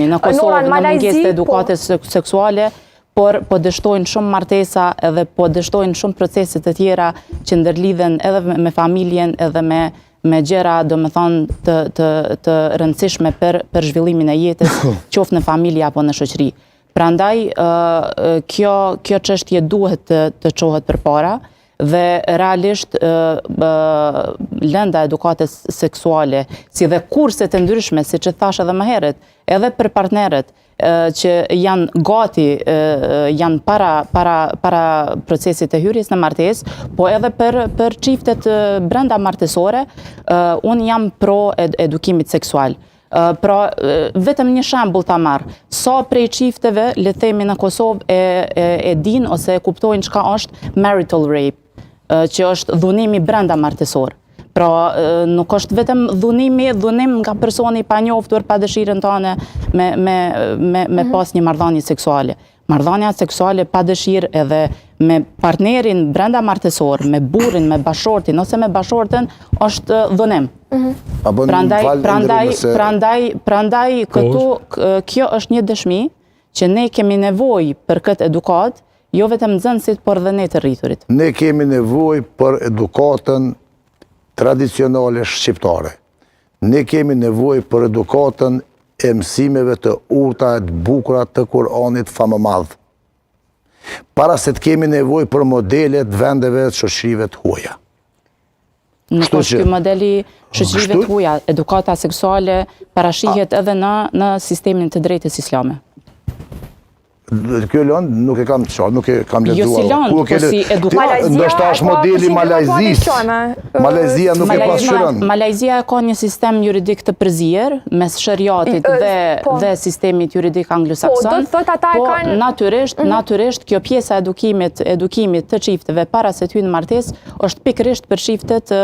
Në Kosovë në mungesë të edukatës seksuale, por po dështojnë shumë martesa edhe po dështojnë shumë proceset të tjera që ndërlidhen edhe me familjen edhe me gjëra do me thonë të rëndësishme për zhvillimin e jetës, qoftë në familje apo në shoqëri. Prandaj, kjo çështje duhet të çohet përpara dhe realisht lënda edukatës seksuale, si dhe kurset e ndryshme, si që thash edhe më herët, edhe për partnerët që janë gati, janë para procesit të hyrjes në martesë, po edhe për çiftet brenda martesore, unë jam pro edukimit seksual. Pra, vetëm një shembull ta marr. Sa prej çifteve, le të themi në Kosovë e din ose e kuptojnë çka është marital rape, që është dhunimi brenda martesor. Pra, nuk është vetëm dhunim nga personi i panjohur pa dëshirën tënde me pas një marrëdhënie seksuale. Marrëdhënia seksuale pa dëshirë edhe me partnerin brenda martesor, me burrin, me bashortin ose me bashortën është dhunim. Prandaj këtu kjo është një dëshmi që ne kemi nevojë për këtë edukat, jo vetëm nxënësit, por dhe ne të rriturit. Ne kemi nevojë për edukatën tradicionale shqiptare. Ne kemi nevojë për edukatën e mësimeve të urta e të bukura të Kuranit famëmadh. Para se të kemi nevojë për modelet vendeve të shoqërive të huaja. Nuk është ky modeli shoqërive të huaja. Edukata seksuale parashihet edhe në sistemin të drejtës islame. Kjo lëndë nuk e kam të qarë, nuk e kam lezuar. Jo si lëndë, po si edukatë. Ndështë është modeli Malajzisë. Malajzia nuk e pasqyron. Malajzia ka një sistem juridik të përzier, mes shariatit dhe sistemit juridik anglosakson. Po natyrisht kjo pjesa edukimit të çifteve para se të hyjnë në martesë është pikërisht për çiftet